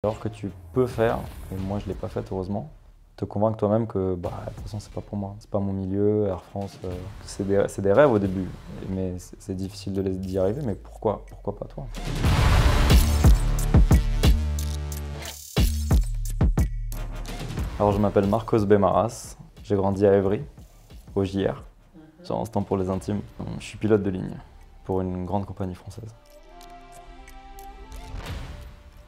Alors que tu peux faire, et moi je ne l'ai pas fait heureusement, te convaincre toi-même que de toute façon c'est pas pour moi, c'est pas mon milieu, Air France, c'est des rêves au début, mais c'est difficile d'y arriver, mais pourquoi pas toi? Alors je m'appelle Marcos Bemaras, j'ai grandi à Évry, au JR, sur Instant pour les intimes. Je suis pilote de ligne pour une grande compagnie française.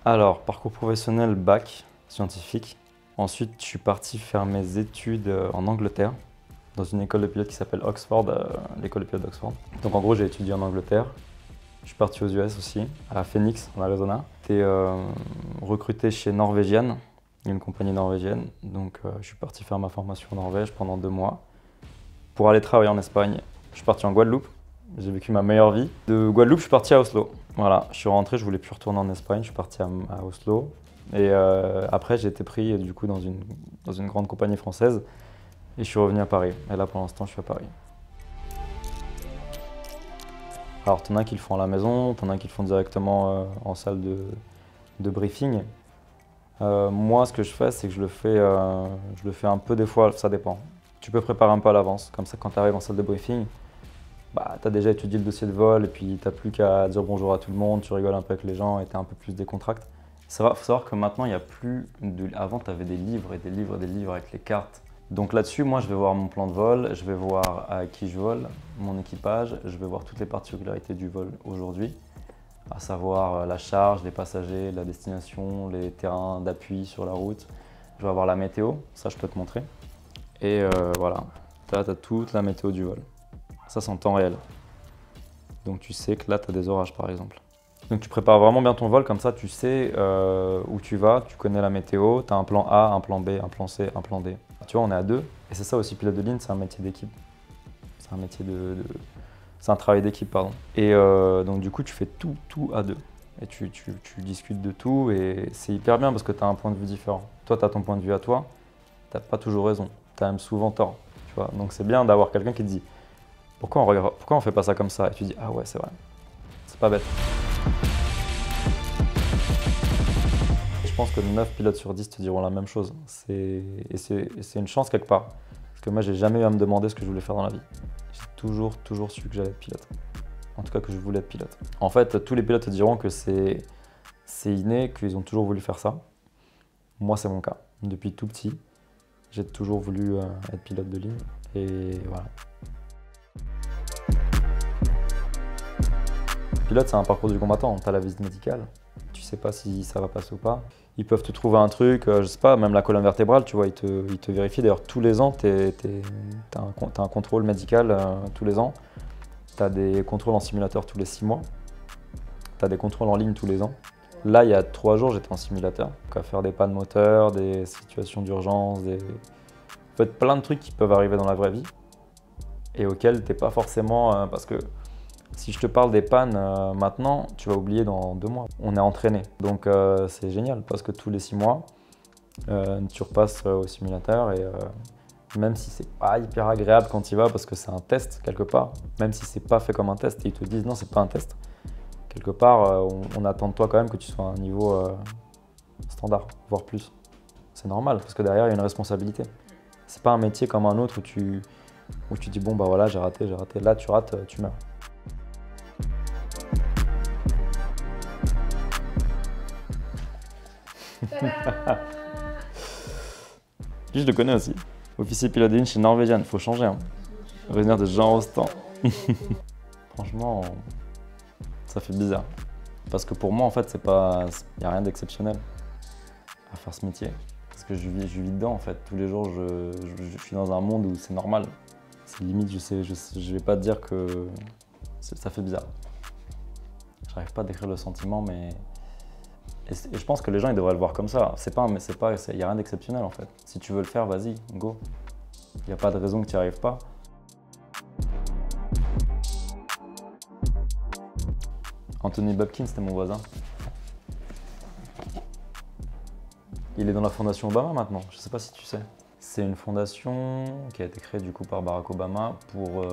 Alors, parcours professionnel, bac, scientifique. Ensuite, je suis parti faire mes études en Angleterre, dans une école de pilote qui s'appelle Oxford, l'école de pilote d'Oxford. Donc en gros, j'ai étudié en Angleterre. Je suis parti aux US aussi, à Phoenix, en Arizona. J'étais recruté chez Norwegian, une compagnie norvégienne. Donc je suis parti faire ma formation en Norvège pendant 2 mois pour aller travailler en Espagne. Je suis parti en Guadeloupe. J'ai vécu ma meilleure vie. De Guadeloupe, je suis parti à Oslo. Voilà, je suis rentré, je voulais plus retourner en Espagne, je suis parti à Oslo. Et après, j'ai été pris du coup dans une grande compagnie française et je suis revenu à Paris. Et là, pour l'instant, je suis à Paris. Alors, t'en as qui le font à la maison, t'en as qui le font directement en salle de briefing. Moi, ce que je fais, c'est que je le fais un peu des fois, ça dépend. Tu peux préparer un peu à l'avance, comme ça, quand tu arrives en salle de briefing, tu as déjà étudié le dossier de vol et puis tu n'as plus qu'à dire bonjour à tout le monde, tu rigoles un peu avec les gens et tu es un peu plus décontracté. Il faut savoir que maintenant, il n'y a plus Avant, tu avais des livres et des livres et des livres avec les cartes. Donc là-dessus, moi, je vais voir mon plan de vol, je vais voir à qui je vole, mon équipage, je vais voir toutes les particularités du vol aujourd'hui, à savoir la charge, les passagers, la destination, les terrains d'appui sur la route. Je vais avoir la météo, ça je peux te montrer. Et voilà, tu as toute la météo du vol. Ça, c'est en temps réel. Donc tu sais que là, tu as des orages par exemple. Donc tu prépares vraiment bien ton vol, comme ça tu sais où tu vas, tu connais la météo, tu as un plan A, un plan B, un plan C, un plan D. Tu vois, on est à 2. Et c'est ça aussi, pilote de ligne, c'est un métier d'équipe. C'est un métier c'est un travail d'équipe, pardon. Et donc du coup, tu fais tout à 2. Et tu discutes de tout et c'est hyper bien parce que tu as un point de vue différent. Toi, tu as ton point de vue à toi, tu n'as pas toujours raison, tu as même souvent tort. Tu vois. Donc c'est bien d'avoir quelqu'un qui te dit pourquoi on fait pas ça comme ça? Et tu dis ah ouais, c'est vrai, c'est pas bête. Je pense que 9 pilotes sur 10 te diront la même chose. Et c'est une chance quelque part. Parce que moi, j'ai jamais eu à me demander ce que je voulais faire dans la vie. J'ai toujours su que j'allais être pilote. En tout cas, que je voulais être pilote. En fait, tous les pilotes te diront que c'est inné, qu'ils ont toujours voulu faire ça. Moi, c'est mon cas. Depuis tout petit, j'ai toujours voulu être pilote de ligne. Et voilà. Pilote, c'est un parcours du combattant. Tu as la visite médicale. Tu sais pas si ça va passer ou pas. Ils peuvent te trouver un truc, je sais pas, même la colonne vertébrale, tu vois, ils te vérifient. D'ailleurs, tous les ans, tu as un contrôle médical tous les ans. Tu as des contrôles en simulateur tous les 6 mois. Tu as des contrôles en ligne tous les ans. Là, il y a 3 jours, j'étais en simulateur. Donc, à faire des pannes moteurs, des situations d'urgence, en fait, plein de trucs qui peuvent arriver dans la vraie vie et auxquels tu n'es pas forcément. Parce que si je te parle des pannes maintenant, tu vas oublier dans 2 mois. On est entraîné, donc c'est génial parce que tous les 6 mois, tu repasses au simulateur et même si c'est pas hyper agréable quand tu y vas parce que c'est un test quelque part, même si c'est pas fait comme un test et ils te disent non, c'est pas un test, quelque part on attend de toi quand même que tu sois à un niveau standard, voire plus. C'est normal parce que derrière il y a une responsabilité. C'est pas un métier comme un autre où tu dis bon bah voilà j'ai raté. Là tu rates, tu meurs. Lui, je le connais aussi. Officier pilote de ligne chez Norwegian, il faut changer. Hein. Revenir de Jean Rostand. Franchement, ça fait bizarre. Parce que pour moi, en fait, il n'y a rien d'exceptionnel à faire ce métier. Parce que je vis dedans, en fait. Tous les jours, je suis dans un monde où c'est normal. C'est limite, je vais pas te dire que ça fait bizarre. J'arrive pas à décrire le sentiment, mais... Et je pense que les gens ils devraient le voir comme ça. Il n'y a rien d'exceptionnel en fait. Si tu veux le faire, vas-y, go. Il n'y a pas de raison que tu n'y arrives pas. Anthony Babkin, c'était mon voisin. Il est dans la fondation Obama maintenant, je ne sais pas si tu sais. C'est une fondation qui a été créée du coup par Barack Obama pour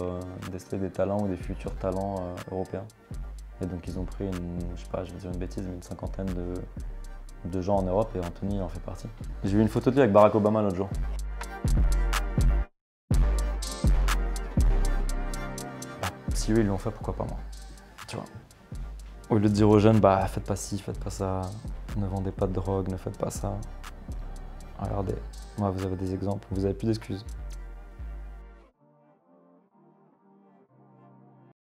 déceler des talents ou des futurs talents européens. Et donc ils ont pris je vais dire une bêtise, mais une cinquantaine de gens en Europe et Anthony en fait partie. J'ai vu une photo de lui avec Barack Obama l'autre jour. Bah, si eux ils l'ont fait, pourquoi pas moi? Tu vois. Au lieu de dire aux jeunes, bah faites pas ci, faites pas ça, ne vendez pas de drogue, ne faites pas ça. Regardez, moi vous avez des exemples, vous avez plus d'excuses.